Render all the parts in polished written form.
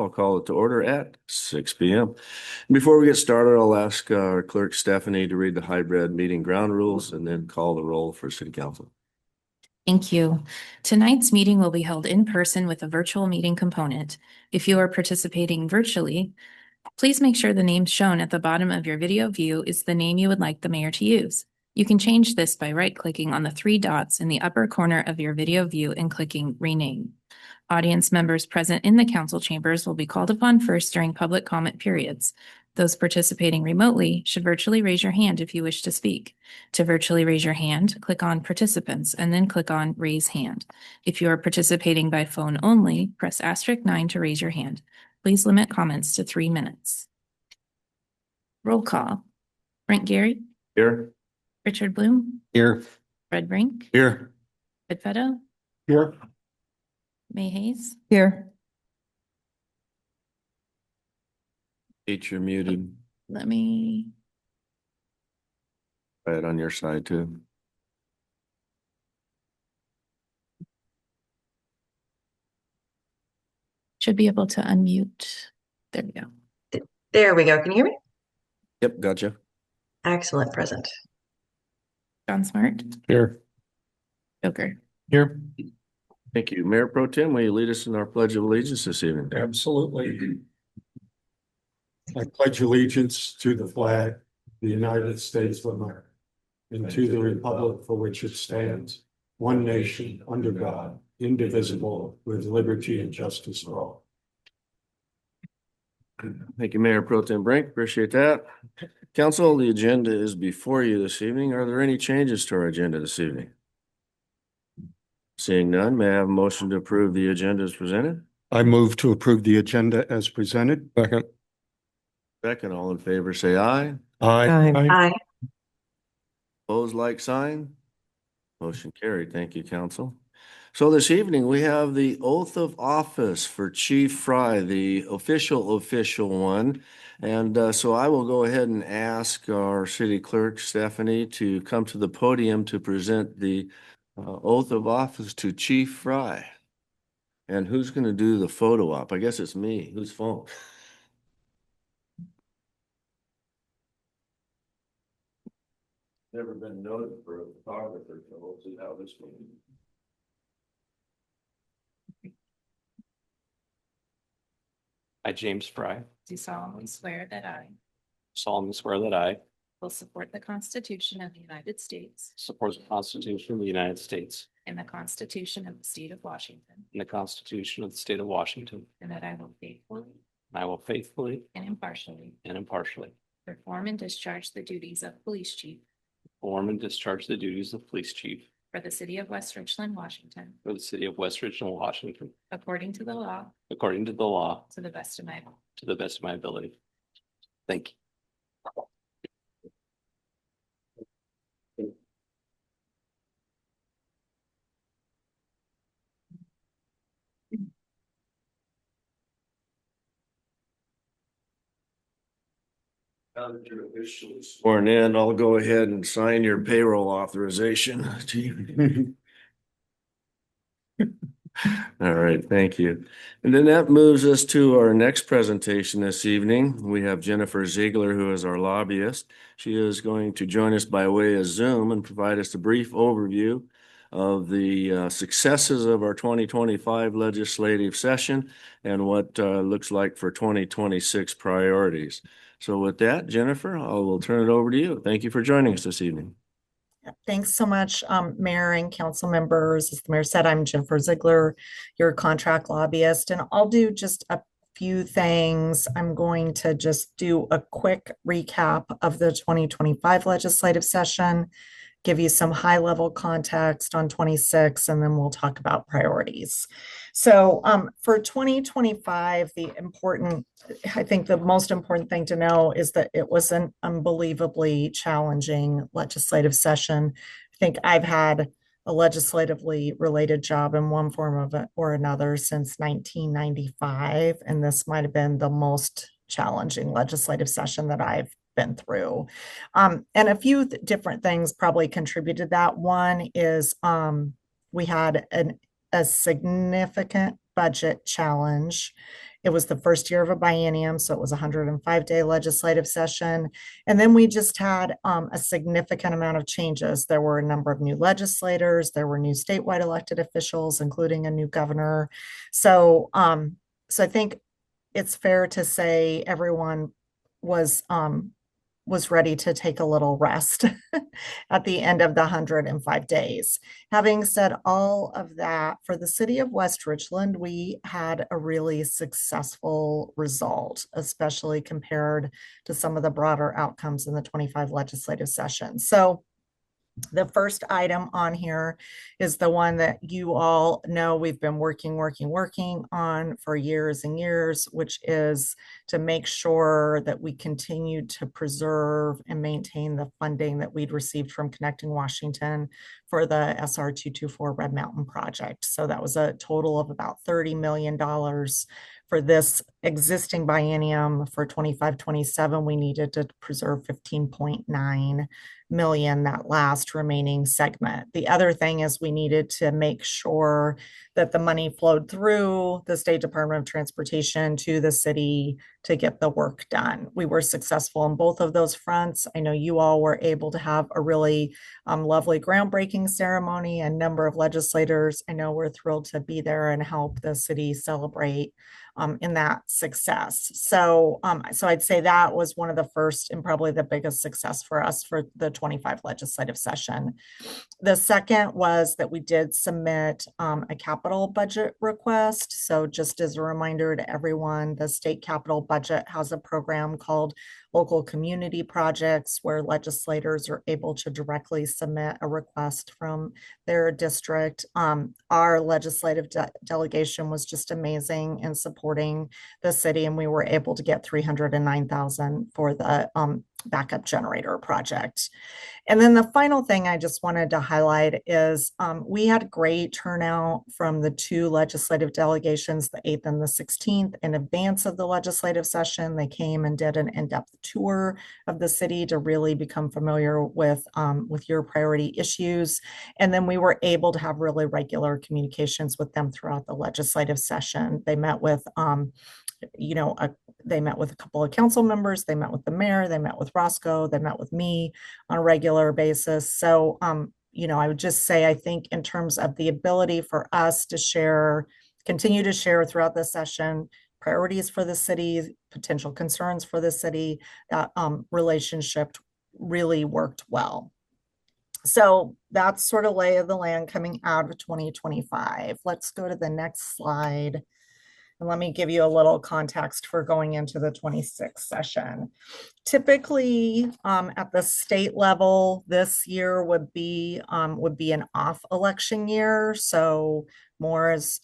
I'll call it to order at 6 p.m. Before we get started, I'll ask our clerk Stephanie to read the hybrid meeting ground rules and then call the roll for city council. Thank you. Tonight's meeting will be held in person with a virtual meeting component. If you are participating virtually, please make sure the name shown at the bottom of your video view is the name you would like the mayor to use. You can change this by right-clicking on the three dots in the upper corner of your video view and clicking Rename. Audience members present in the council chambers will be called upon first during public comment periods. Those participating remotely should virtually raise your hand if you wish to speak. To virtually raise your hand, click on Participants and then click on Raise Hand. If you are participating by phone only, press *9 to raise your hand. Please limit comments to 3 minutes. Roll call. Brent Gary. Here. Richard Bloom. Here. Fred Brink. Here. Ed Fetto. Here. May Hayes. Here. Kate, you're muted. Let me. Right on your side too. Should be able to unmute. There we go. There we go. Can you hear me? Yep, gotcha. Excellent. Present. John Smart. Here. Joker. Here. Thank you. Mayor Pro Tem, will you lead us in our Pledge of Allegiance this evening? Absolutely. I pledge allegiance to the flag, of the United States of America, and to the republic for which it stands, one nation, under God, indivisible, with liberty and justice for all. Thank you, Mayor Pro Tem Brink. Appreciate that. Council, the agenda is before you this evening. Are there any changes to our agenda this evening? Seeing none, may I have a motion to approve the agenda as presented? I move to approve the agenda as presented. Second. Second, all in favor, say aye. Aye. Opposed, like sign. Motion carried. Thank you, council. So this evening, we have the oath of office for Chief Fry, the official one. And so I will go ahead and ask our city clerk, Stephanie, to come to the podium to present the oath of office to Chief Fry. And who's going to do the photo op? I guess it's me. Whose phone? Never been noted for a photographer, so we'll see how this goes. I, James Fry, Do solemnly swear that I solemnly swear that I will support the Constitution of the United States support the Constitution of the United States and the Constitution of the State of Washington, and the Constitution of the State of Washington, and that I will faithfully and I will faithfully and impartially and impartially perform and discharge the duties of police chief form and discharge the duties of police chief for the city of West Richland, Washington, for the city of West Richland, Washington, according to the law, according to the law, to the best of my ability. to the best of my ability. Thank you. Now that you're officially sworn in, I'll go ahead and sign your payroll authorization, Chief. All right, thank you. And then that moves us to our next presentation this evening. We have Jennifer Ziegler, who is our lobbyist. She is going to join us by way of Zoom and provide us a brief overview of the successes of our 2025 legislative session and what looks like for 2026 priorities. So with that, Jennifer, I will turn it over to you. Thank you for joining us this evening. Thanks so much, Mayor and council members. As the mayor said, I'm Jennifer Ziegler, your contract lobbyist, and I'll do just a few things. I'm going to just do a quick recap of the 2025 legislative session, give you some high-level context on 26, and then we'll talk about priorities. So for 2025, I think the most important thing to know is that it was an unbelievably challenging legislative session. I think I've had a legislatively related job in one form of it or another since 1995, and this might have been the most challenging legislative session that I've been through. And a few different things probably contributed to that. One is we had a significant budget challenge It was the first year of a biennium, so it was a 105-day legislative session. And then we just had a significant amount of changes. There were a number of new legislators, there were new statewide elected officials, including a new governor. So I think it's fair to say everyone was ready to take a little rest at the end of the 105 days. Having said all of that, for the city of West Richland, we had a really successful result, especially compared to some of the broader outcomes in the 25 legislative session. So the first item on here is the one that you all know we've been working on for years and years, which is to make sure that we continue to preserve and maintain the funding that we'd received from Connecting Washington for the SR 224 Red Mountain project. So that was a total of about $30 million for this existing biennium. For 25-27, we needed to preserve 15.9 million, that last remaining segment. The other thing is we needed to make sure that the money flowed through the State Department of Transportation to the city to get the work done. We were successful on both of those fronts. I know you all were able to have a really lovely groundbreaking ceremony. A number of legislators, I know, we're thrilled to be there and help the city celebrate in that success. So I'd say that was one of the first and probably the biggest success for us for the 25 legislative session. The second was that we did submit a capital budget request. So just as a reminder to everyone, the state capital budget has a program called Local Community Projects, where legislators are able to directly submit a request from their district. Our legislative delegation was just amazing in supporting the city, and we were able to get $309,000 for the backup generator project. And then the final thing I just wanted to highlight is we had great turnout from the two legislative delegations, the 8th and the 16th, in advance of the legislative session. They came and did an in-depth tour of the city to really become familiar with your priority issues. And then we were able to have really regular communications with them throughout the legislative session. They met with they met with a couple of council members, they met with the mayor, they met with Roscoe, they met with me on a regular basis. So, I would just say, I think in terms of the ability for us to continue to share throughout the session, priorities for the city, potential concerns for the city, that relationship really worked well. So that's sort of lay of the land coming out of 2025. Let's go to the next slide. And let me give you a little context for going into the 26th session. Typically, at the state level, this year would be an off election year. So more, as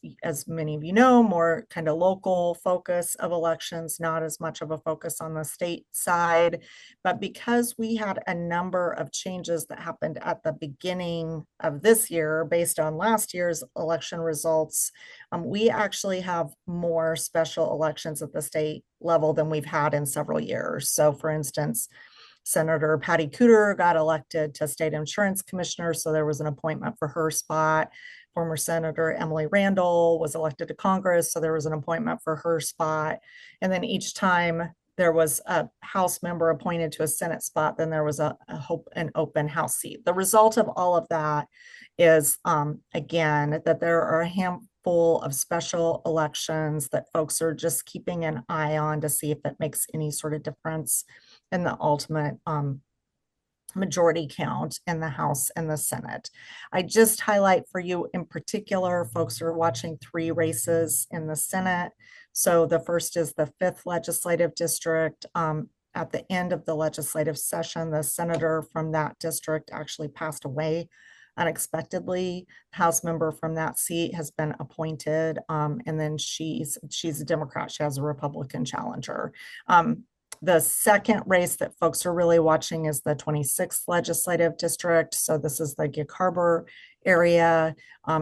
many of you know, more kind of local focus of elections, not as much of a focus on the state side. But because we had a number of changes that happened at the beginning of this year based on last year's election results, we actually have more special elections at the state level than we've had in several years. So for instance, Senator Patty Cooter got elected to State Insurance Commissioner, so there was an appointment for her spot. Former Senator Emily Randall was elected to Congress, so there was an appointment for her spot. And then each time there was a House member appointed to a Senate spot, then there was an open House seat. The result of all of that is, again, that there are a handful of special elections that folks are just keeping an eye on to see if it makes any sort of difference in the ultimate majority count in the House and the Senate. I just highlight for you in particular, folks are watching 3 races in the Senate. So the first is the 5th legislative district. At the end of the legislative session, the senator from that district actually passed away unexpectedly. House member from that seat has been appointed, and then she's a Democrat. She has a Republican challenger. The second race that folks are really watching is the 26th legislative district. So this is the Gig Harbor area.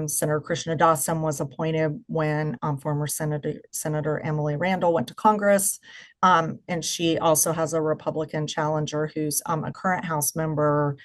Senator Krishna Dasam was appointed when former Senator Emily Randall went to Congress. And she also has a Republican challenger who's a current House member,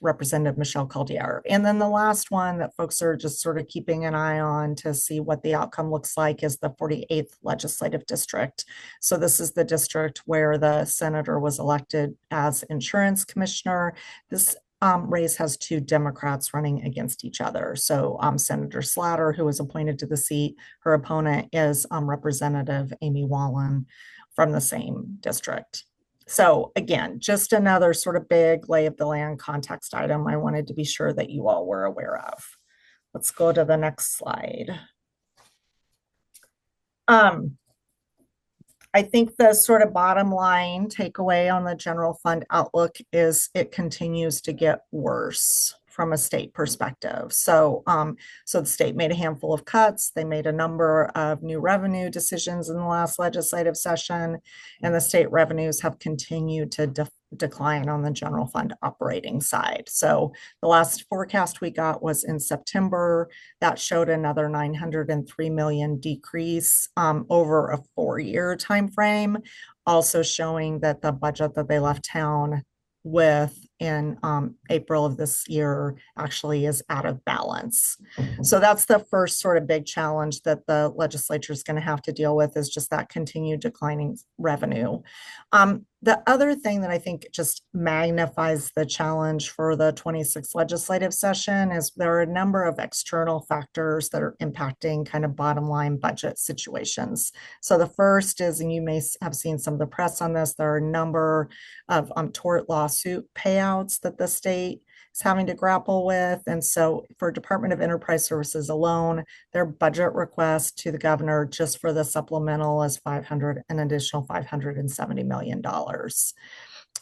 Representative Michelle Caldier. And then the last one that folks are just sort of keeping an eye on to see what the outcome looks like is the 48th Legislative District. So this is the district where the senator was elected as insurance commissioner. This race has two Democrats running against each other. So Senator Slatter, who was appointed to the seat, her opponent is Representative Amy Wallen from the same district. So again, just another sort of big lay of the land context item I wanted to be sure that you all were aware of. Let's go to the next slide. I think the sort of bottom line takeaway on the general fund outlook is it continues to get worse from a state perspective. So the state made a handful of cuts. They made a number of new revenue decisions in the last legislative session, and the state revenues have continued to decline on the general fund operating side. So the last forecast we got was in September. That showed another 903 million decrease over a 4-year time frame, also showing that the budget that they left town with in April of this year actually is out of balance. So that's the first sort of big challenge that the legislature is going to have to deal with, is just that continued declining revenue. The other thing that I think just magnifies the challenge for the 26th legislative session is there are a number of external factors that are impacting kind of bottom line budget situations. So the first is, and you may have seen some of the press on this, there are a number of tort lawsuit payouts that the state is having to grapple with. And so for Department of Enterprise Services alone, their budget request to the governor just for the supplemental is an additional $570 million.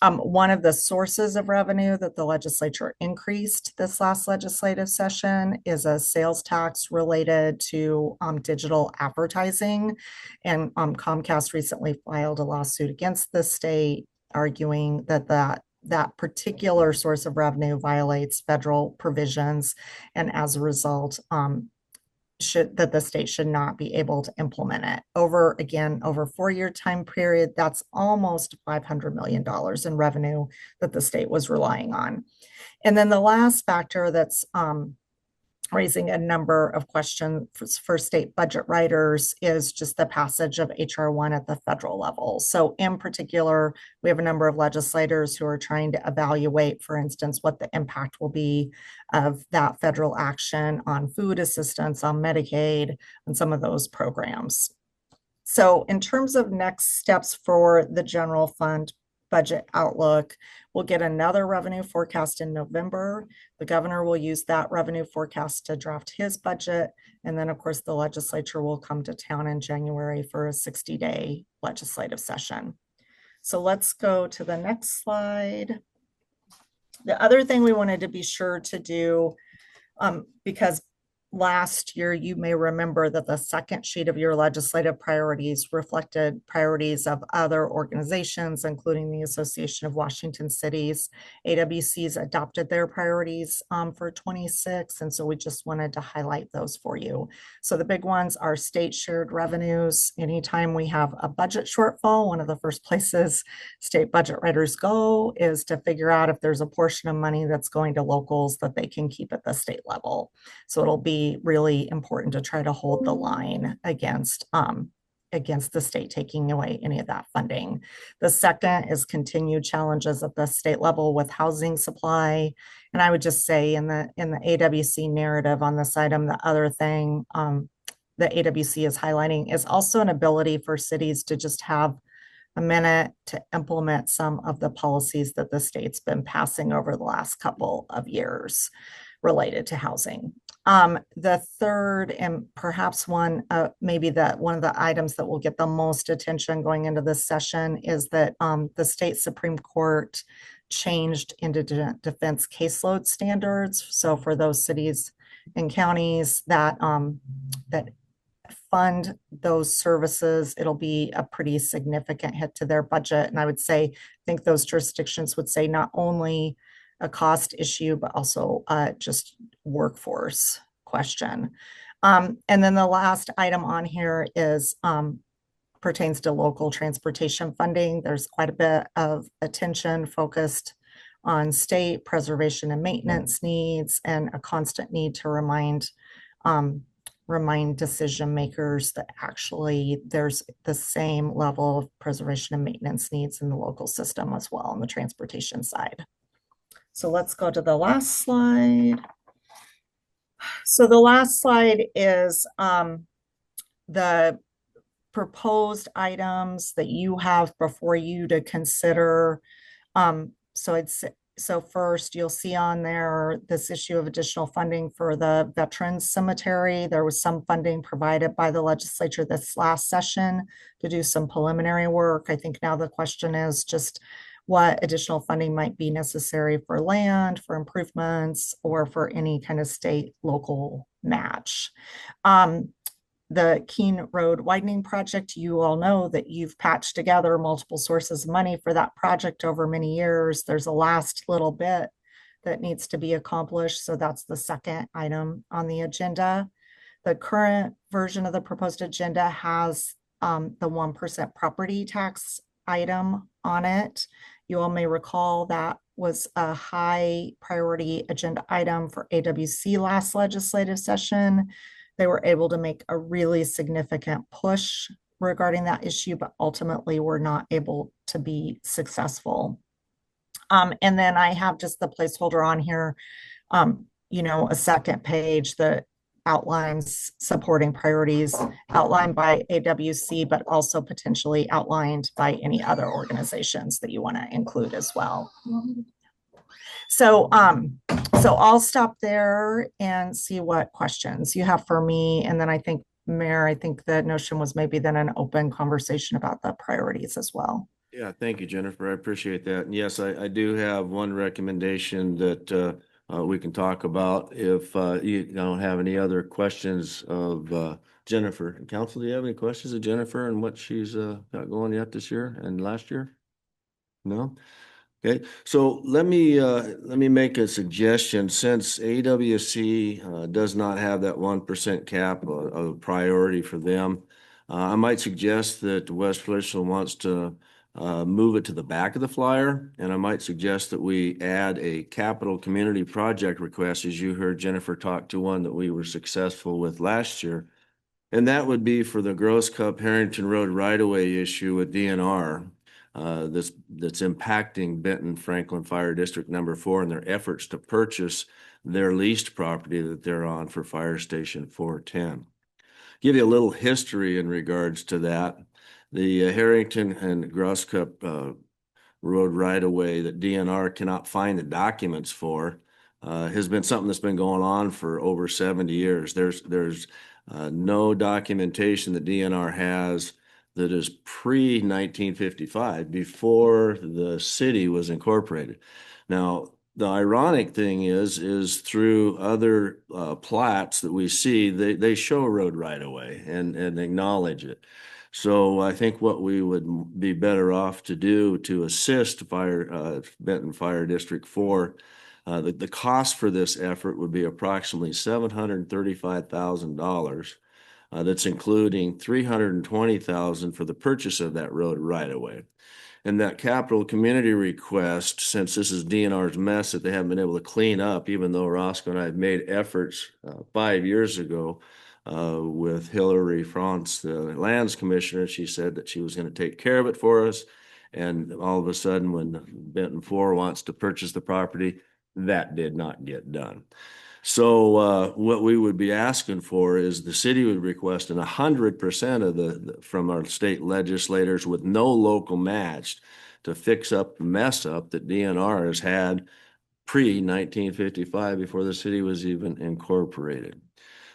One of the sources of revenue that the legislature increased this last legislative session is a sales tax related to digital advertising. And Comcast recently filed a lawsuit against the state, arguing that particular source of revenue violates federal provisions, and as a result, the state should not be able to implement it. Over a 4-year time period, that's almost $500 million in revenue that the state was relying on. And then the last factor that's raising a number of questions for state budget writers is just the passage of HR 1 at the federal level. So in particular, we have a number of legislators who are trying to evaluate, for instance, what the impact will be of that federal action on food assistance, on Medicaid, and some of those programs. So in terms of next steps for the general fund budget outlook, we'll get another revenue forecast in November. The governor will use that revenue forecast to draft his budget. And then, of course, the legislature will come to town in January for a 60-day legislative session. So let's go to the next slide. The other thing we wanted to be sure to do, because last year, you may remember that the second sheet of your legislative priorities reflected priorities of other organizations, including the Association of Washington Cities. AWC's adopted their priorities for 26, and so we just wanted to highlight those for you. So the big ones are state shared revenues. Anytime we have a budget shortfall, one of the first places state budget writers go is to figure out if there's a portion of money that's going to locals that they can keep at the state level. So it'll be really important to try to hold the line against the state taking away any of that funding. The second is continued challenges at the state level with housing supply. And I would just say in the AWC narrative on this item, the other thing the AWC is highlighting is also an ability for cities to just have a minute to implement some of the policies that the state's been passing over the last couple of years related to housing. The third, and perhaps one of the items that will get the most attention going into this session, is that the state Supreme Court changed indigent defense caseload standards. So for those cities and counties that fund those services, it'll be a pretty significant hit to their budget. And I would say, I think those jurisdictions would say not only a cost issue, but also just workforce question. And then the last item on here is pertains to local transportation funding. There's quite a bit of attention focused on state preservation and maintenance needs, and a constant need to remind decision makers that actually there's the same level of preservation and maintenance needs in the local system as well on the transportation side. So let's go to the last slide. So the last slide is the proposed items that you have before you to consider. So first, you'll see on there this issue of additional funding for the Veterans Cemetery. There was some funding provided by the legislature this last session to do some preliminary work. I think now the question is just what additional funding might be necessary for land, for improvements, or for any kind of state local match. The Keene Road widening project, you all know that you've patched together multiple sources of money for that project over many years. There's a last little bit that needs to be accomplished. So that's the second item on the agenda. The current version of the proposed agenda has the 1% property tax item on it. You all may recall that was a high priority agenda item for AWC last legislative session. They were able to make a really significant push regarding that issue, but ultimately were not able to be successful. And then I have just the placeholder on here, a second page that outlines supporting priorities outlined by AWC, but also potentially outlined by any other organizations that you want to include as well. So I'll stop there and see what questions you have for me. And then I think, Mayor, I think the notion was maybe then an open conversation about the priorities as well. Yeah, thank you, Jennifer. I appreciate that. And yes, I do have one recommendation that we can talk about if you don't have any other questions of Jennifer. Council, do you have any questions of Jennifer and what she's got going yet this year and last year? No? Okay, so let me make a suggestion. Since AWC does not have that 1% cap of priority for them, I might suggest that West Feliciana wants to move it to the back of the flyer, and I might suggest that we add a capital community project request, as you heard Jennifer talk to one that we were successful with last year. And that would be for the Gross Cup Harrington Road right-of-way issue with DNR. That's impacting Benton Franklin Fire District number 4 in their efforts to purchase their leased property that they're on for Fire Station 410. Give you a little history in regards to that. The Harrington and Gross Cup Road right-of-way that DNR cannot find the documents for has been something that's been going on for over 70 years. There's no documentation that DNR has that is pre-1955, before the city was incorporated. Now, the ironic thing is through other plats that we see, they show road right away and acknowledge it. So I think what we would be better off to do to assist Benton Fire District 4, the cost for this effort would be approximately $735,000. That's including $320,000 for the purchase of that road right away. And that capital community request, since this is DNR's mess that they haven't been able to clean up, even though Roscoe and I have made efforts 5 years ago with Hillary France, the lands commissioner, she said that she was going to take care of it for us. And all of a sudden, when Benton 4 wants to purchase the property, that did not get done. So what we would be asking for is the city would request 100% of from our state legislators with no local match to fix up the mess up that DNR has had pre-1955 before the city was even incorporated.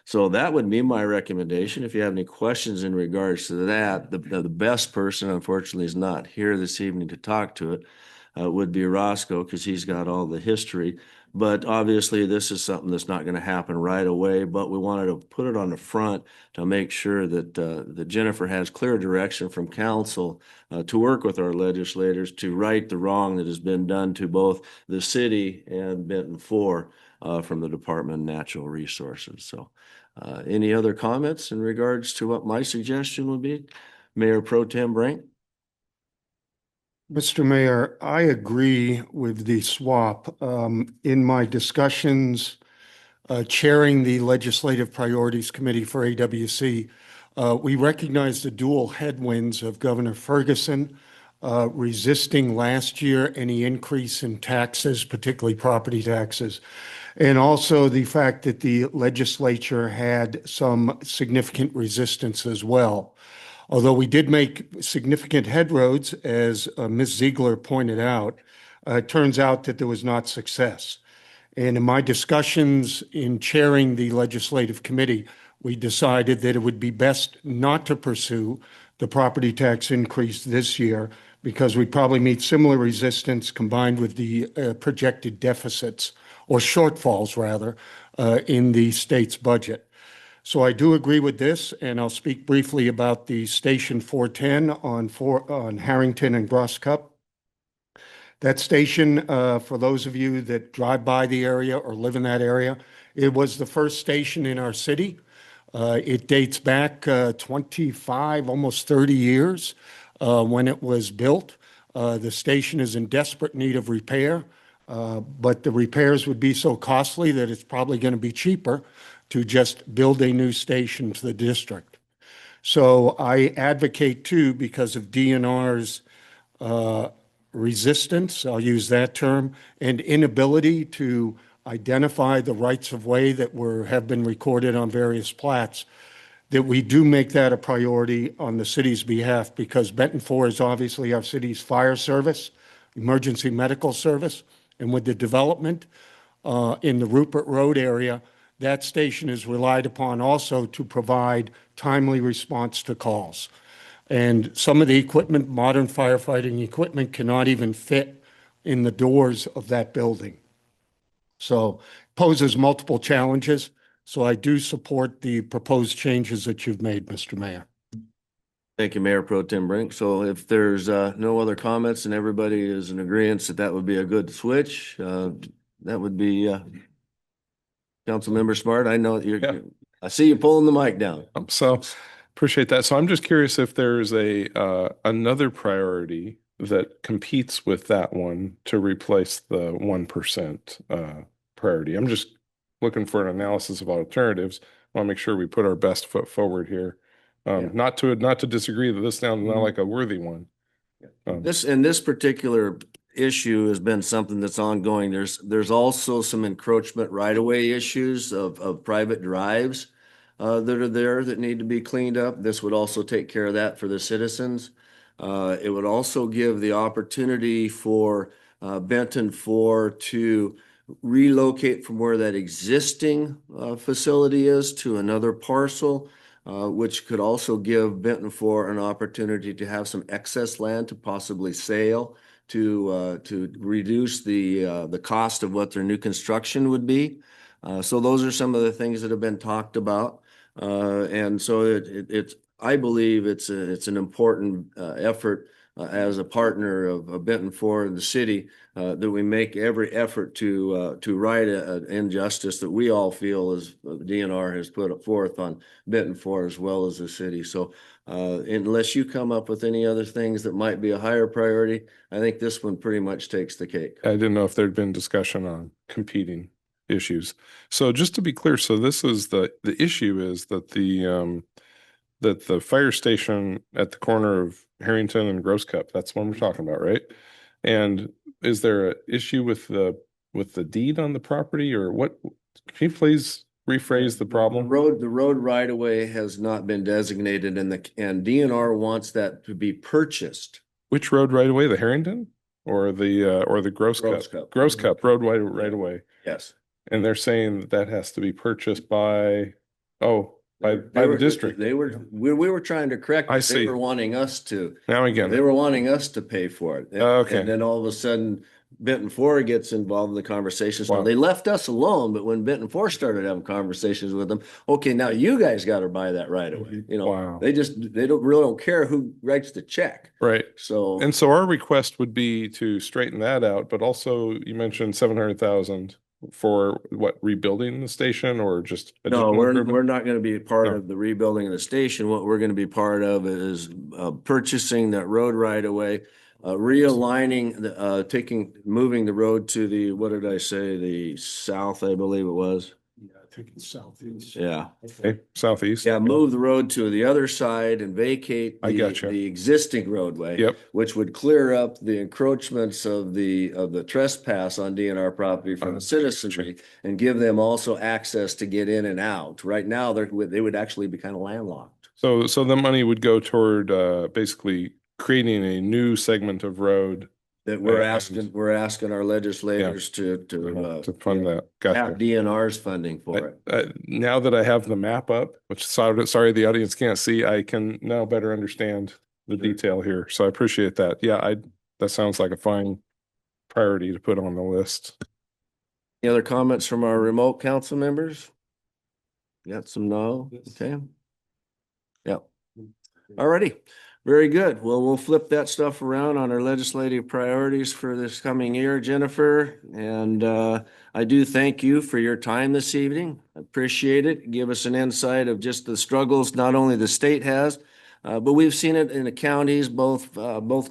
So that would be my recommendation. If you have any questions in regards to that, the best person, unfortunately, is not here this evening to talk to it, would be Roscoe, because he's got all the history. But obviously, this is something that's not going to happen right away, but we wanted to put it on the front to make sure that Jennifer has clear direction from council to work with our legislators to right the wrong that has been done to both the city and Benton 4 from the Department of Natural Resources. So any other comments in regards to what my suggestion would be? Mayor Pro Tem Brink? Mr. Mayor, I agree with the swap. In my discussions chairing the Legislative Priorities Committee for AWC, we recognize the dual headwinds of Governor Ferguson resisting last year any increase in taxes, particularly property taxes, and also the fact that the legislature had some significant resistance as well. Although we did make significant headroads, as Ms. Ziegler pointed out, it turns out that there was not success. And in my discussions in chairing the legislative committee, we decided that it would be best not to pursue the property tax increase this year because we'd probably meet similar resistance combined with the projected deficits or shortfalls rather in the state's budget. So I do agree with this, and I'll speak briefly about the Station 410 on Harrington and Gross Cup. That station, for those of you that drive by the area or live in that area, it was the first station in our city. It dates back 25, almost 30 years when it was built. The station is in desperate need of repair, but the repairs would be so costly that it's probably going to be cheaper to just build a new station to the district. So I advocate too, because of DNR's resistance, I'll use that term, and inability to identify the rights of way that have been recorded on various plats, that we do make that a priority on the city's behalf, because Benton 4 is obviously our city's fire service, emergency medical service, and with the development in the Rupert Road area, that station is relied upon also to provide timely response to calls. And some of the equipment, modern firefighting equipment, cannot even fit in the doors of that building. So poses multiple challenges. So I do support the proposed changes that you've made, Mr. Mayor. Thank you, Mayor Pro Tem Brink. So if there's no other comments and everybody is in agreement that that would be a good switch, that would be Councilmember Smart. I know Yeah. I see you pulling the mic down. So appreciate that. So I'm just curious if there's another priority that competes with that one to replace the 1% priority. I'm just looking for an analysis of alternatives. I want to make sure we put our best foot forward here. Yeah. Not to disagree that this sounds not like a worthy one. This particular issue has been something that's ongoing. There's also some encroachment right-of-way issues of private drives that are there that need to be cleaned up. This would also take care of that for the citizens. It would also give the opportunity for Benton 4 to relocate from where that existing facility is to another parcel, which could also give Benton 4 an opportunity to have some excess land to possibly sale to reduce the cost of what their new construction would be. So those are some of the things that have been talked about. And so I believe it's an important effort as a partner of Benton 4 and the city that we make every effort to right an injustice that we all feel as the DNR has put forth on Benton 4 as well as the city. So unless you come up with any other things that might be a higher priority, I think this one pretty much takes the cake. I didn't know if there'd been discussion on competing issues. So just to be clear, so this is the issue is that the fire station at the corner of Harrington and Gross Cup, that's what we're talking about, right? And is there an issue with the deed on the property, or what? Can you please rephrase the problem? The road right of way has not been designated and DNR wants that to be purchased. Which road right away? The Harrington or the Gross Cup? Gross Cup road right away. Yes. And they're saying that has to be purchased by the district. We were trying to correct. I They see. were wanting us to. Now again, They were wanting us to pay for it. Okay. And then all of a sudden, Benton 4 gets involved in the conversation. So Wow. they left us alone, but when Benton 4 started having conversations with them, okay, now you guys got to buy that right away. You know, Wow. they don't care who writes the check. right. So And so our request would be to straighten that out, but also you mentioned 700,000 for what, rebuilding the station or just no, additional we're improvement? not going to be part No. of the rebuilding of the station. What we're going to be part of is purchasing that road right away. realigning, moving the road to the, what did I say, the south, I believe it was. Yeah, I think it's southeast. Yeah. Okay, southeast. Yeah, move the road to the other side and vacate I gotcha. the existing roadway. Yep. Which would clear up the encroachments of the trespass on DNR property from the citizenry and give them also access to get in and out. Right now, they would actually be kind of landlocked. So the money would go toward basically creating a new segment of road That And- we're asking our legislators to fund that. have Gotcha. DNR's funding for it. Now that I have the map up, which sorry the audience can't see, I can now better understand the detail here. So I appreciate that. Yeah, that sounds like a fine priority to put on the list. Any other comments from our remote council members? Got some no? Okay. Yeah. Alrighty. Very good. Well, we'll flip that stuff around on our legislative priorities for this coming year, Jennifer. And I do thank you for your time this evening. I appreciate it. Give us an insight of just the struggles not only the state has, but we've seen it in the counties, both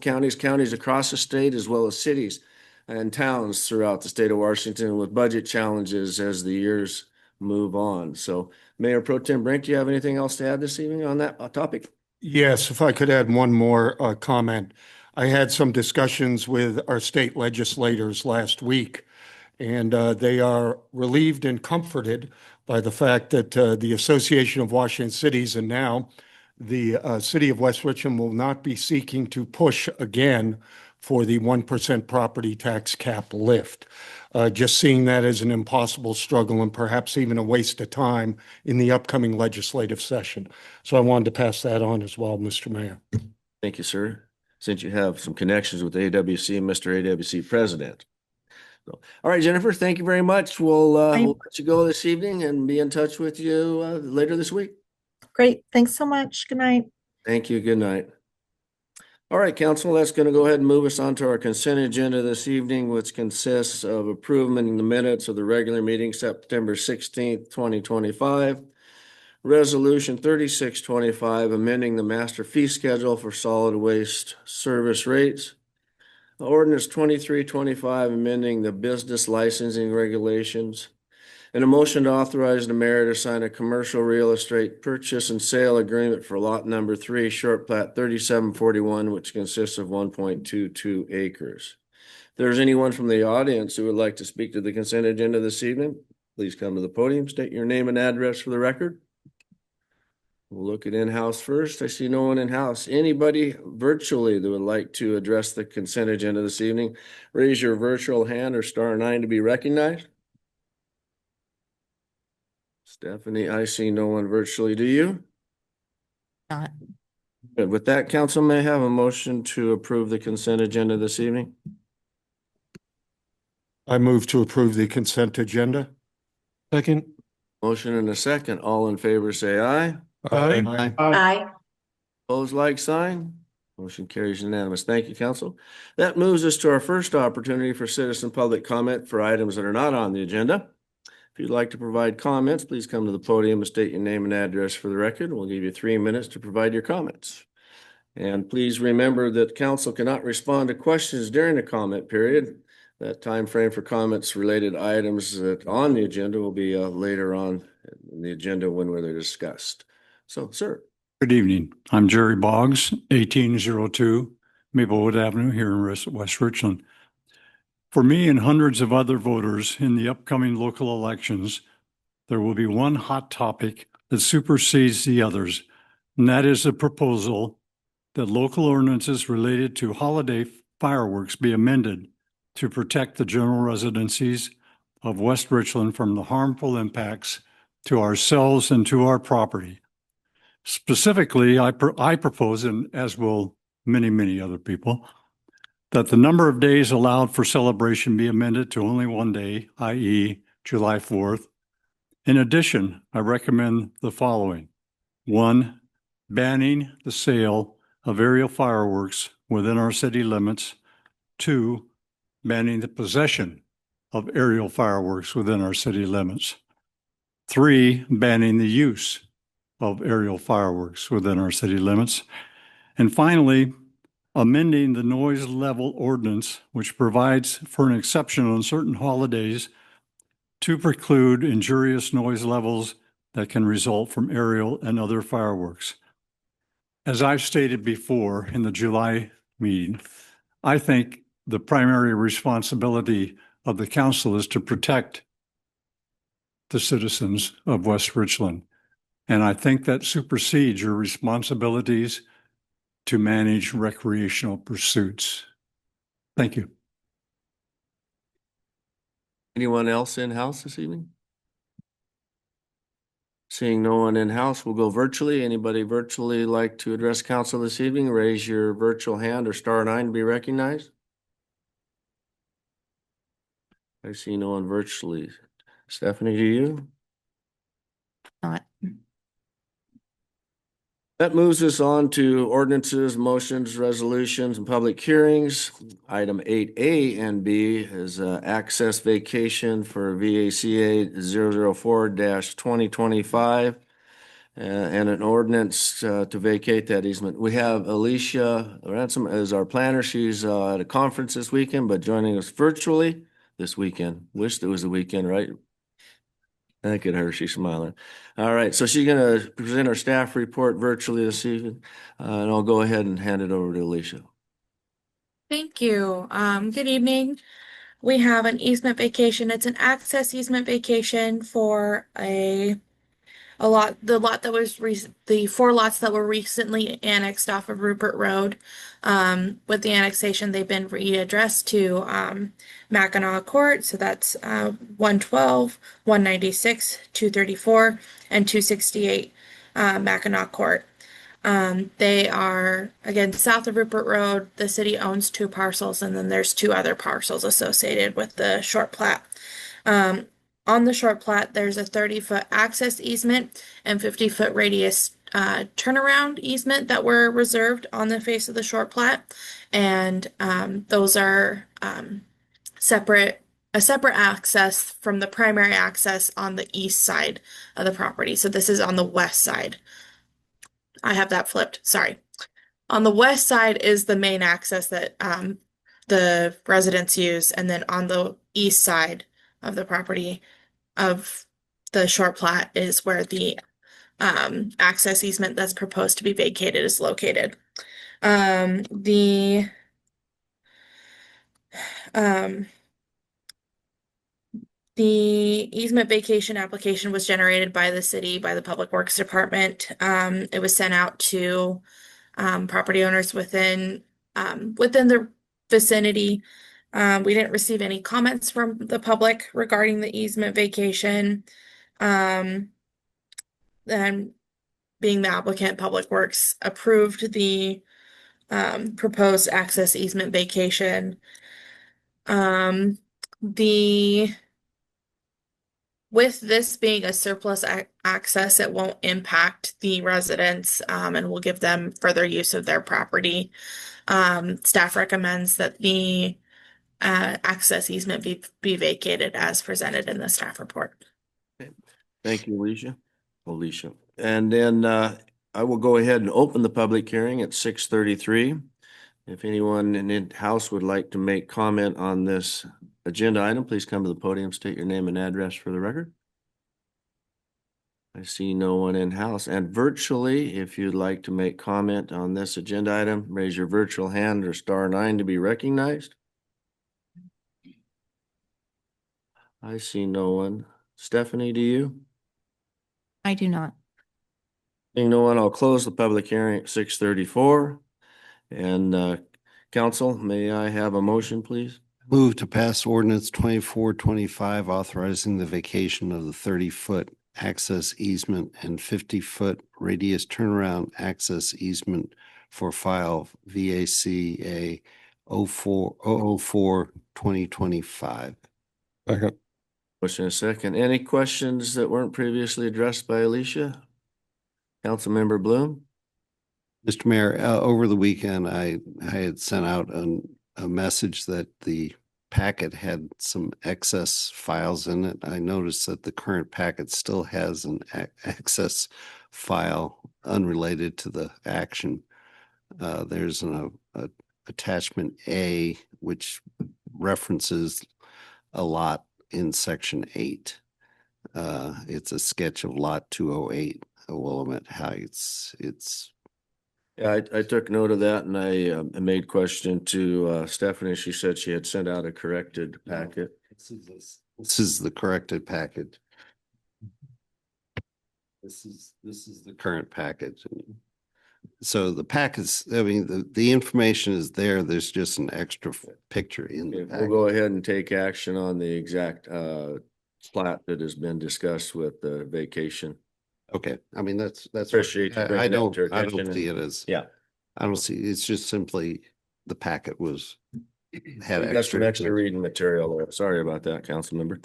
counties across the state, as well as cities and towns throughout the state of Washington with budget challenges as the years move on. So Mayor Pro Tem Brink, do you have anything else to add this evening on that topic? Yes, if I could add one more comment. I had some discussions with our state legislators last week, and they are relieved and comforted by the fact that the Association of Washington Cities and now the city of West Richland will not be seeking to push again for the 1% property tax cap lift. Just seeing that as an impossible struggle and perhaps even a waste of time in the upcoming legislative session. So I wanted to pass that on as well, Mr. Mayor. Thank you, sir. Since you have some connections with AWC and Mr. AWC President. So, all right, Jennifer, thank you very much. We'll let you go this evening and be in touch with you later this week. Great. Thanks so much. Good night. Thank you. Good night. All right, council, that's going to go ahead and move us on to our consent agenda this evening, which consists of approving the minutes of the regular meeting September 16th, 2025. Resolution 3625, amending the master fee schedule for solid waste service rates. Ordinance 2325, amending the business licensing regulations. And a motion to authorize the mayor to sign a commercial real estate purchase and sale agreement for lot number 3, short plat 3741, which consists of 1.22 acres. If there's anyone from the audience who would like to speak to the consent agenda this evening, please come to the podium, state your name and address for the record. We'll look at in-house first. I see no one in-house. Anybody virtually that would like to address the consent agenda this evening, raise your virtual hand or *9 to be recognized. Stephanie, I see no one virtually. Do you? Not. Good. With that, council may have a motion to approve the consent agenda this evening. I move to approve the consent agenda. Second. Motion and a second. All in favor, say aye. Aye. Aye. Opposed, like sign. Motion carries unanimous. Thank you, council. That moves us to our first opportunity for citizen public comment for items that are not on the agenda. If you'd like to provide comments, please come to the podium and state your name and address for the record. We'll give you 3 minutes to provide your comments. And please remember that council cannot respond to questions during the comment period. That time frame for comments related items that on the agenda will be later on in the agenda when they're discussed. So, sir. Good evening. I'm Jerry Boggs, 1802 Maplewood Avenue here in West Richland. For me and hundreds of other voters in the upcoming local elections, there will be one hot topic that supersedes the others, and that is the proposal that local ordinances related to holiday fireworks be amended to protect the general residencies of West Richland from the harmful impacts to ourselves and to our property. Specifically, I propose, and as will many other people, that the number of days allowed for celebration be amended to only 1 day, i.e. July 4th. In addition, I recommend the following. 1, banning the sale of aerial fireworks within our city limits. 2, banning the possession of aerial fireworks within our city limits. 3, banning the use of aerial fireworks within our city limits. And finally, amending the noise level ordinance, which provides for an exception on certain holidays to preclude injurious noise levels that can result from aerial and other fireworks. As I've stated before in the July meeting, I think the primary responsibility of the council is to protect the citizens of West Richland. And I think that supersedes your responsibilities to manage recreational pursuits. Thank you. Anyone else in-house this evening? Seeing no one in-house, we'll go virtually. Anybody virtually like to address council this evening? Raise your virtual hand or star 9 to be recognized. I see no one virtually. Stephanie, do you? Not. That moves us on to ordinances, motions, resolutions, and public hearings. Item 8A and B is access vacation for VACA 004-2025 and an ordinance to vacate that easement. We have Alicia Ransom as our planner. She's at a conference this weekend, but joining us virtually this weekend. Wished it was the weekend, right? Look at her, she's smiling. All right, so she's gonna present her staff report virtually this evening, and I'll go ahead and hand it over to Alicia. Thank you. Good evening. We have an easement vacation. It's an access easement vacation for the lot that was the 4 lots that were recently annexed off of Rupert Road. With the annexation, they've been readdressed to Mackinac Court. So that's 112, 196, 234, and 268 Mackinac Court. They are, again, south of Rupert Road. The city owns 2 parcels, and then there's 2 other parcels associated with the short plat. On the short plat, there's a 30-foot access easement and 50-foot radius turnaround easement that were reserved on the face of the short plat. And those are a separate access from the primary access on the east side of the property. So this is on the west side. I have that flipped, sorry. On the west side is the main access that the residents use, and then on the east side of the property of the short plat is where the access easement that's proposed to be vacated is located. The easement vacation application was generated by the city, by the Public Works Department. It was sent out to property owners within the vicinity. We didn't receive any comments from the public regarding the easement vacation. And being the applicant, Public Works approved the proposed access easement vacation. With this being a surplus access, it won't impact the residents and will give them further use of their property. Staff recommends that the access easement be vacated as presented in the staff report. Thank you, Alicia. And then I will go ahead and open the public hearing at 6:33. If anyone in the house would like to make comment on this agenda item, please come to the podium, state your name and address for the record. I see no one in house. And virtually, if you'd like to make comment on this agenda item, raise your virtual hand or star 9 to be recognized. I see no one. Stephanie, do you? I do not. Seeing no one, I'll close the public hearing at 6:34. And council, may I have a motion, please? Move to pass ordinance 2425 authorizing the vacation of the 30-foot access easement and 50-foot radius turnaround access easement for file VACA 004-2025. Second. Motion and second. Any questions that weren't previously addressed by Alicia? Councilmember Bloom? Mr. Mayor, over the weekend, I had sent out a message that the packet had some excess files in it. I noticed that the current packet still has an excess file unrelated to the action. There's a attachment A, which references a lot in section 8. It's a sketch of lot 208, Willamette Heights. Yeah, I took note of that and I made question to Stephanie. She said she had sent out a corrected packet. This is the corrected packet. This is the current package. So the packets, I mean, the information is there. There's just an extra picture in the We'll packet. go ahead and take action on the exact plat that has been discussed with the vacation. Okay, I mean, that's. Appreciate you I bringing that don't, to our I attention don't see and- it as, Yeah. I don't see, it's just simply the packet was, had We got some extra reading material there. Sorry about that, council member.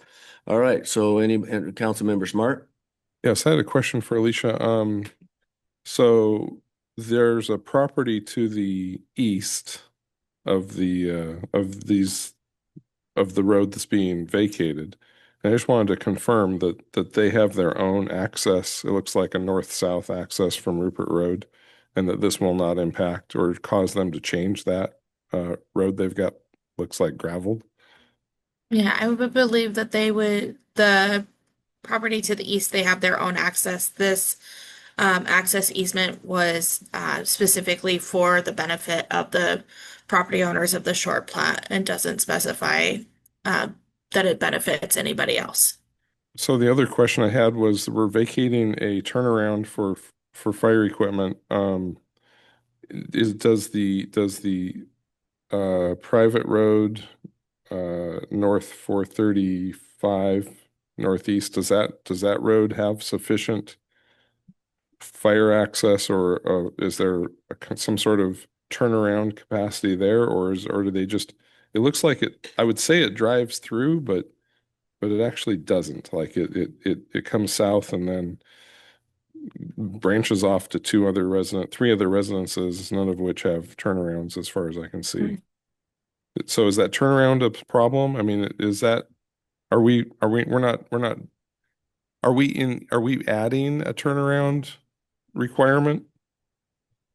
All right, so any council member Smart? Yes, I had a question for Alicia. So there's a property to the east of the road that's being vacated. And I just wanted to confirm that they have their own access. It looks like a north-south access from Rupert Road, and that this will not impact or cause them to change that road they've got, looks like gravelled. Yeah, I would believe that the property to the east, they have their own access. This access easement was specifically for the benefit of the property owners of the short plat and doesn't specify that it benefits anybody else. So the other question I had was, we're vacating a turnaround for fire equipment. Does the private road north 435 northeast, does that road have sufficient fire access, or is there some sort of turnaround capacity there, or do they just, it looks like it, I would say it drives through, but it actually doesn't. Like it comes south and then branches off to three other residences, none of which have turnarounds as far as I can see. So is that turnaround a problem? I mean, are we adding a turnaround requirement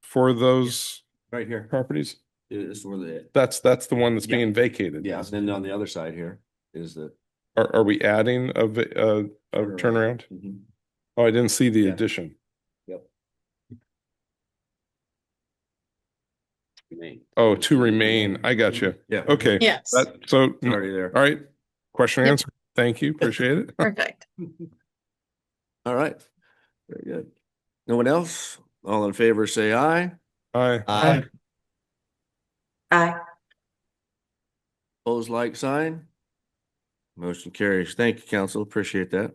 for those Right here. properties? This is where the, That's the one that's Yeah. being vacated. yeah, and then on the other side here is the. Are we adding a turnaround? Mhm. Oh, I didn't see the Yeah. addition. Yep. Oh, to remain. I got you. Yeah. Okay. Yes. So, It's already there. all right. Question Yep. answered. Thank you. Appreciate it. Perfect. All right. Very good. No one else? All in favor, say aye. Aye. Aye. Aye. Opposed, like sign. Motion carries. Thank you, council. Appreciate that.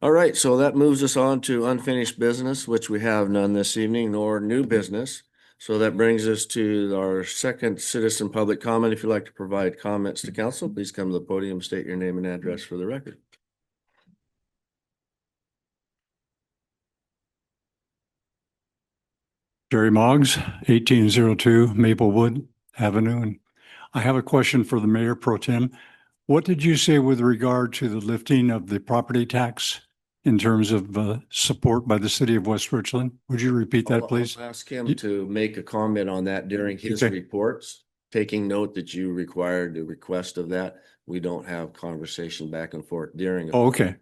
All right, so that moves us on to unfinished business, which we have none this evening, nor new business. So that brings us to our second citizen public comment. If you'd like to provide comments to council, please come to the podium, state your name and address for the record. Jerry Moggs, 1802 Maplewood Avenue. And I have a question for the Mayor Pro Tem. What did you say with regard to the lifting of the property tax in terms of support by the city of West Richland? Would you repeat that, please? I'll ask him to make a comment on that during his Okay. reports, taking note that you required the request of that. We don't have conversation back and forth during. Oh, okay.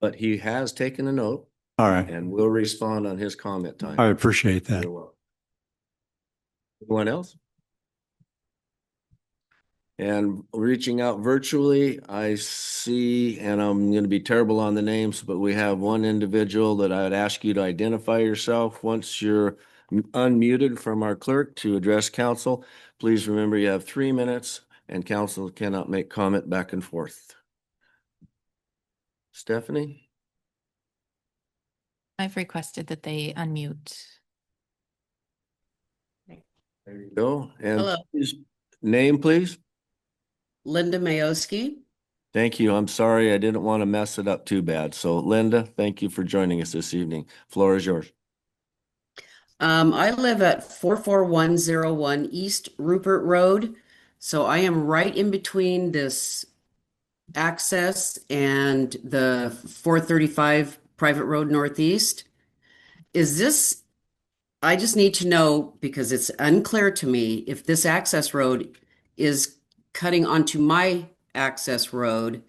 But he has taken a note All right. and will respond on his comment time. I appreciate that. You're welcome. Anyone else? And reaching out virtually, I see, and I'm going to be terrible on the names, but we have one individual that I would ask you to identify yourself once you're unmuted from our clerk to address council. Please remember you have 3 minutes and council cannot make comment back and forth. Stephanie? I've requested that they unmute. There you go. And Hello. name, please. Linda Mayoski. Thank you. I'm sorry. I didn't want to mess it up too bad. So Linda, thank you for joining us this evening. Floor is yours. I live at 44101 East Rupert Road. So I am right in between this access and the 435 private road northeast. Is this I just need to know, because it's unclear to me, if this access road is cutting onto my access road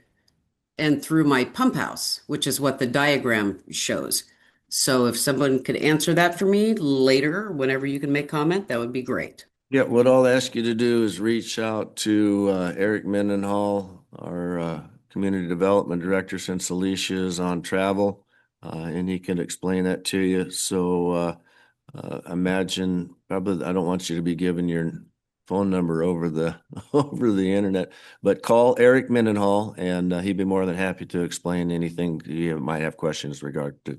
and through my pump house, which is what the diagram shows. So if someone could answer that for me later, whenever you can make comment, that would be great. Yeah, what I'll ask you to do is reach out to Eric Mendenhall, our Community Development Director, since Alicia is on travel, and he can explain that to you. So imagine, probably, I don't want you to be giving your phone number over the over the internet, but call Eric Mendenhall, and he'd be more than happy to explain anything you might have questions regard to.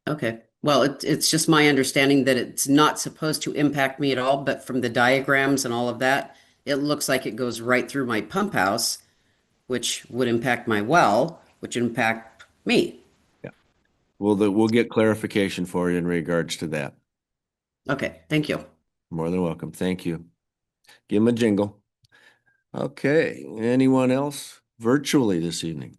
Okay. Well, it's just my understanding that it's not supposed to impact me at all, but from the diagrams and all of that, it looks like it goes right through my pump house, which would impact my well, which would impact me. Yeah. Well, we'll get clarification for you in regards to that. Okay, thank you. More than welcome. Thank you. Give him a jingle. Okay, anyone else virtually this evening?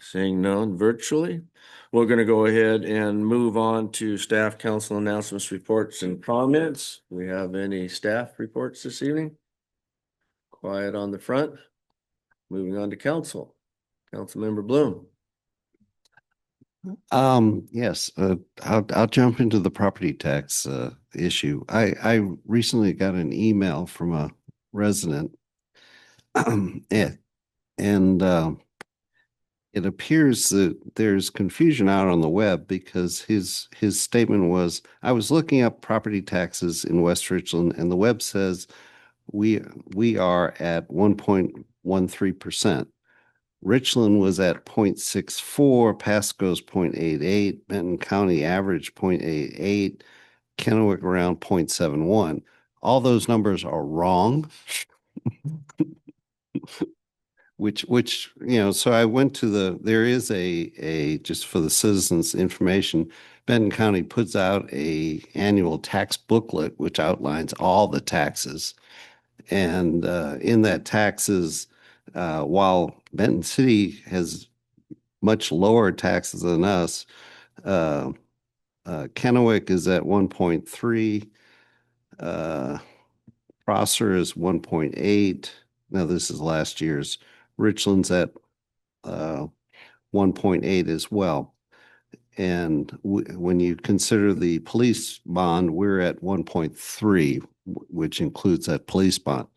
Seeing none virtually, we're going to go ahead and move on to staff council announcements, reports, and comments. We have any staff reports this evening? Quiet on the front. Moving on to council. Councilmember Bloom. Yes, I'll jump into the property tax issue. I recently got an email from a resident, and it appears that there's confusion out on the web because his statement was, I was looking up property taxes in West Richland, and the web says we are at 1.13%. Richland was at 0.64, Pasco's 0.88, Benton County average 0.88, Kennewick around 0.71. All those numbers are wrong. Which, so I went to there is a just for the citizens' information, Benton County puts out a annual tax booklet, which outlines all the taxes. And in that taxes, while Benton City has much lower taxes than us, Kennewick is at 1.3, Prosser is 1.8. Now this is last year's. Richland's at 1.8 as well. And when you consider the police bond, we're at 1.3, which includes that police bond.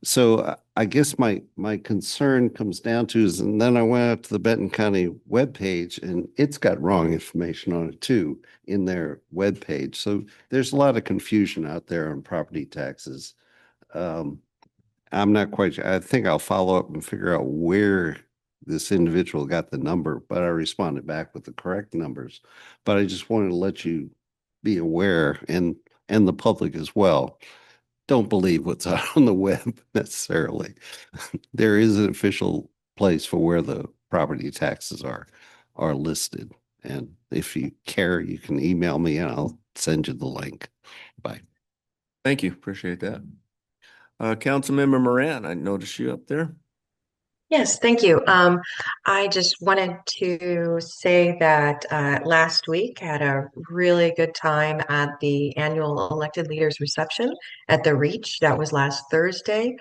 So I guess my concern comes down to is, and then I went out to the Benton County webpage, and it's got wrong information on it too in their webpage. So there's a lot of confusion out there on property taxes. I'm not quite sure. I think I'll follow up and figure out where this individual got the number, but I responded back with the correct numbers. But I just wanted to let you be aware, and the public as well. Don't believe what's out on the web necessarily. There is an official place for where the property taxes are listed. And if you care, you can email me and I'll send you the link. Bye. Thank you. Appreciate that. Councilmember Moran, I noticed you up there. Yes, thank you. I just wanted to say that last week had a really good time at the annual elected leaders reception at the Reach. That was last Thursday.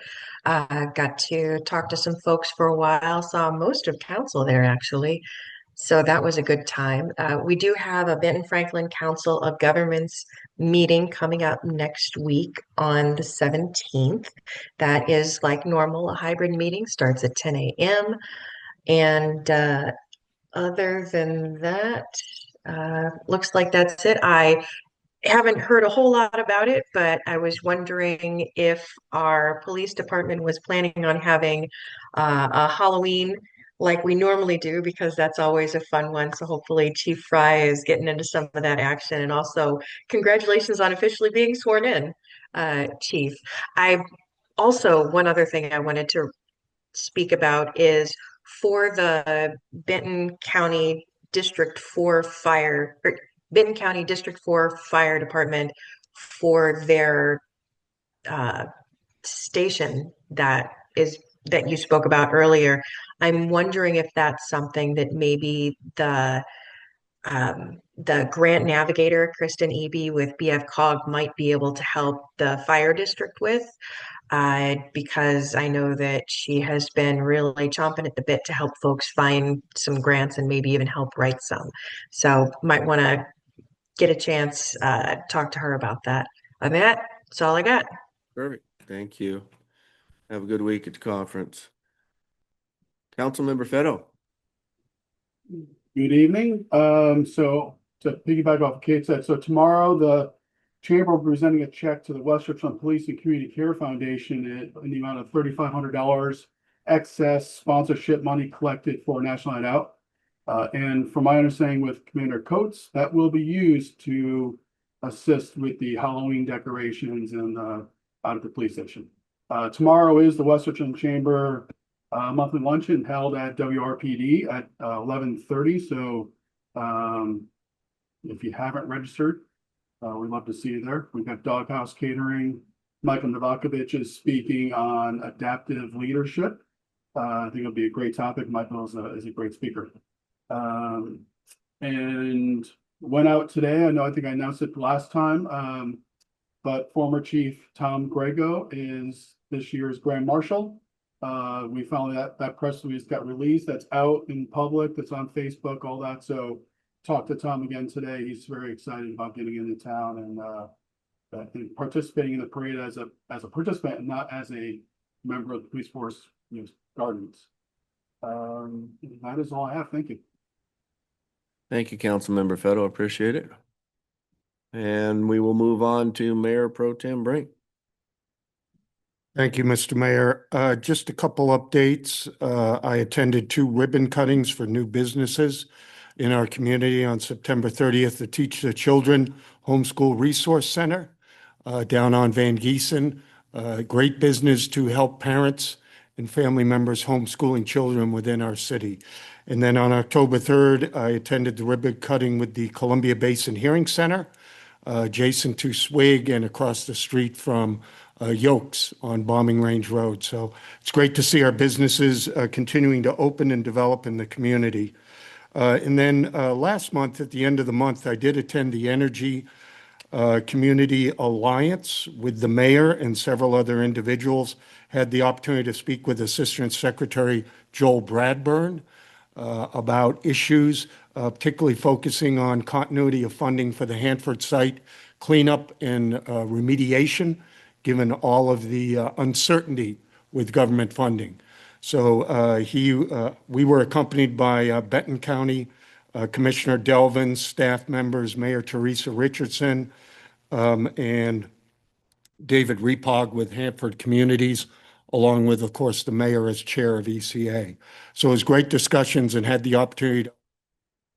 Got to talk to some folks for a while, saw most of council there actually. So that was a good time. We do have a Benton Franklin Council of Governments meeting coming up next week on the 17th. That is like normal, a hybrid meeting, starts at 10 a.m. And other than that, looks like that's it. I haven't heard a whole lot about it, but I was wondering if our police department was planning on having a Halloween like we normally do, because that's always a fun one. So hopefully Chief Fry is getting into some of that action. And also congratulations on officially being sworn in, Chief. I also, one other thing I wanted to speak about is for the Benton County District 4 Fire, or Benton County District 4 Fire Department, for their station that you spoke about earlier. I'm wondering if that's something that maybe the the grant navigator, Kristen Eby with BF Cog, might be able to help the fire district with. Because I know that she has been really chomping at the bit to help folks find some grants and maybe even help write some. So might want to get a chance, talk to her about that. On that, that's all I got. Perfect. Thank you. Have a good week at the conference. Councilmember Fetto. Good evening. So to piggyback off Kate said, so tomorrow the Chamber will be presenting a check to the West Richland Police and Community Care Foundation in the amount of $3,500 excess sponsorship money collected for National Night Out. And from my understanding with Commander Coates, that will be used to assist with the Halloween decorations and out at the police station. Tomorrow is the West Richland Chamber monthly luncheon held at WRPD at 11:30. So if you haven't registered, we'd love to see you there. We've got Doghouse Catering. Michael Novakovich is speaking on adaptive leadership. I think it'll be a great topic. Michael is a great speaker. And went out today. I think I announced it last time, but former Chief Tom Grego is this year's Grand Marshal. We found that press release got released. That's out in public. That's on Facebook, all that. So talked to Tom again today. He's very excited about getting into town and participating in the parade as a participant and not as a member of the police force, guardians. That is all I have. Thank you. Thank you, Councilmember Fetto. Appreciate it. And we will move on to Mayor Pro Tem Brink. Thank you, Mr. Mayor. Just a couple updates. I attended 2 ribbon cuttings for new businesses in our community on September 30th, the Teach the Children Homeschool Resource Center down on Van Giesen. Great business to help parents and family members homeschooling children within our city. And then on October 3rd, I attended the ribbon cutting with the Columbia Basin Hearing Center, adjacent to Swig and across the street from Yokes on Bombing Range Road. So it's great to see our businesses continuing to open and develop in the community. And then last month, at the end of the month, I did attend the Energy Community Alliance with the mayor and several other individuals. Had the opportunity to speak with Assistant Secretary Joel Bradburn about issues, particularly focusing on continuity of funding for the Hanford site, cleanup and remediation, given all of the uncertainty with government funding. So we were accompanied by Benton County Commissioner Delvin, staff members, Mayor Teresa Richardson, and David Repog with Hanford Communities, along with, of course, the mayor as chair of ECA. So it was great discussions and had the opportunity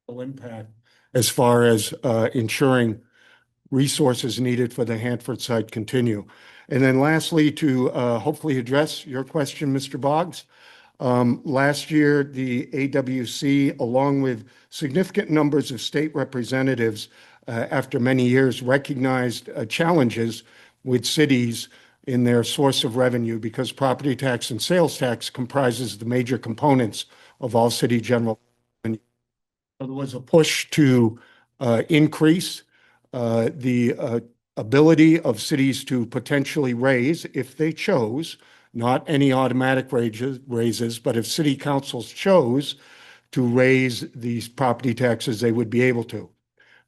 to impact as far as ensuring resources needed for the Hanford site continue. And then lastly, to hopefully address your question, Mr. Boggs, last year, the AWC, along with significant numbers of state representatives, after many years, recognized challenges with cities in their source of revenue because property tax and sales tax comprises the major components of all city general revenue. There was a push to increase the ability of cities to potentially raise, if they chose, not any automatic raises, but if city councils chose to raise these property taxes, they would be able to.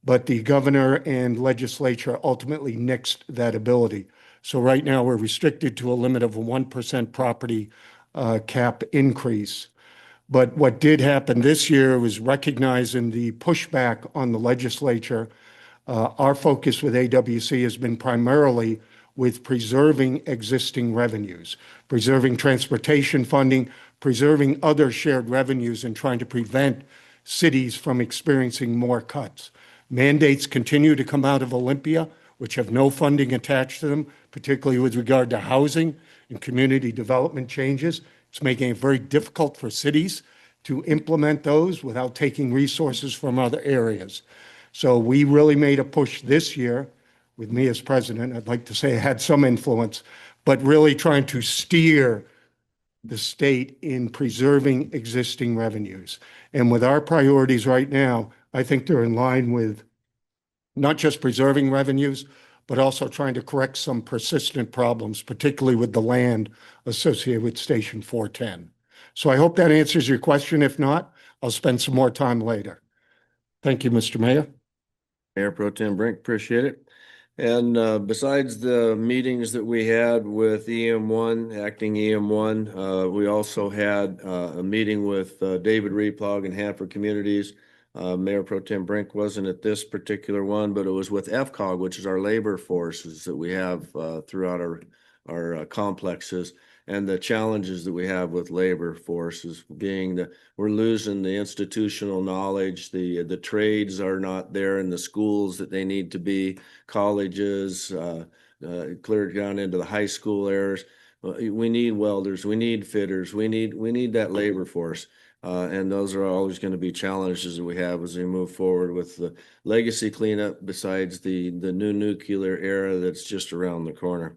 But the governor and legislature ultimately nixed that ability. So right now we're restricted to a limit of a 1% property cap increase. But what did happen this year was recognizing the pushback on the legislature. Our focus with AWC has been primarily with preserving existing revenues, preserving transportation funding, preserving other shared revenues, and trying to prevent cities from experiencing more cuts. Mandates continue to come out of Olympia, which have no funding attached to them, particularly with regard to housing and community development changes. It's making it very difficult for cities to implement those without taking resources from other areas. So we really made a push this year, with me as president. I'd like to say I had some influence, but really trying to steer the state in preserving existing revenues. And with our priorities right now, I think they're in line with not just preserving revenues, but also trying to correct some persistent problems, particularly with the land associated with Station 410. So I hope that answers your question. If not, I'll spend some more time later. Thank you, Mr. Mayor. Mayor Pro Tem Brink, appreciate it. And besides the meetings that we had with EM1, acting EM1, we also had a meeting with David Replag and Hanford Communities. Mayor Pro Tem Brink wasn't at this particular one, but it was with FCOG, which is our labor forces that we have throughout our complexes. And the challenges that we have with labor forces being that we're losing the institutional knowledge, the trades are not there in the schools that they need to be, colleges, cleared down into the high school areas. We need welders, we need fitters, we need that labor force. And those are always going to be challenges that we have as we move forward with the legacy cleanup besides the new nuclear era that's just around the corner.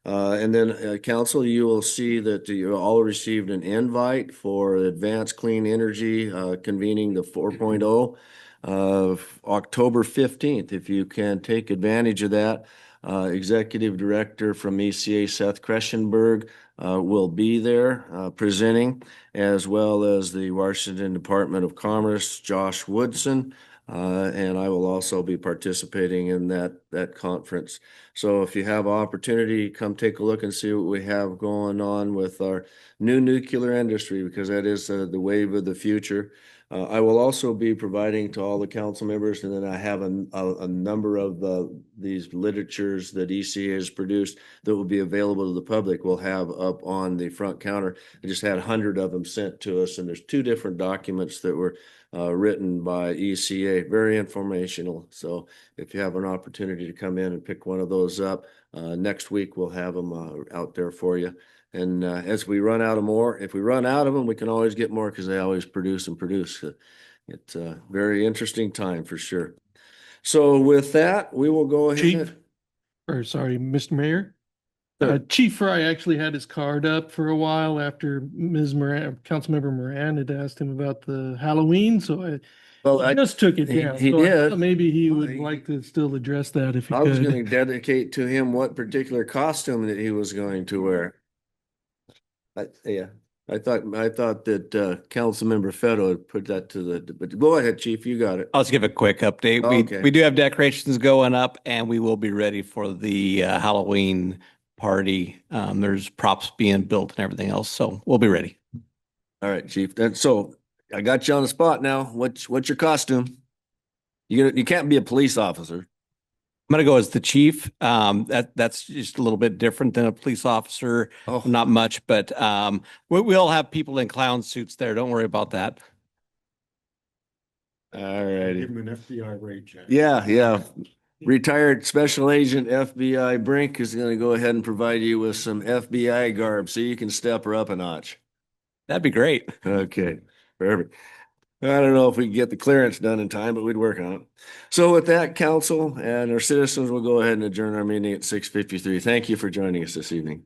And then council, you will see that you all received an invite for Advanced Clean Energy convening the 4.0 of October 15th. If you can take advantage of that, Executive Director from ECA, Seth Kreshenberg, will be there presenting, as well as the Washington Department of Commerce, Josh Woodson. And I will also be participating in that conference. So if you have opportunity, come take a look and see what we have going on with our new nuclear industry, because that is the wave of the future. I will also be providing to all the council members, and then I have a number of these literatures that ECA has produced that will be available to the public. We'll have up on the front counter. I just had 100 of them sent to us, and there's 2 different documents that were written by ECA, very informational. So if you have an opportunity to come in and pick one of those up, next week we'll have them out there for you. And as we run out of more, if we run out of them, we can always get more because they always produce and produce. It's a very interesting time for sure. So with that, we will go ahead. Chief, or sorry, Mr. Mayor. Chief Fry actually had his card up for a while after Ms. Moran, Councilmember Moran had asked him about the Halloween. So I just took it down. He So I did. thought maybe he would like to still address that if he I was could. going to dedicate to him what particular costume that he was going to wear. I thought that Councilmember Fetto had put that to but go ahead, Chief, you got it. I'll just give a quick update. Okay. We do have decorations going up and we will be ready for the Halloween party. There's props being built and everything else, so we'll be ready. All right, Chief. Then so I got you on the spot now. What's your costume? You can't be a police officer. I'm gonna go as the chief. That's just a little bit different than a police officer. Oh. Not much, but we'll have people in clown suits there. Don't worry about that. All righty. Give him an FBI raid check. Yeah. Retired Special Agent FBI Brink is going to go ahead and provide you with some FBI garb so you can step her up a notch. That'd be great. Okay, perfect. I don't know if we can get the clearance done in time, but we'd work on it. So with that, council and our citizens will go ahead and adjourn our meeting at 6:53. Thank you for joining us this evening.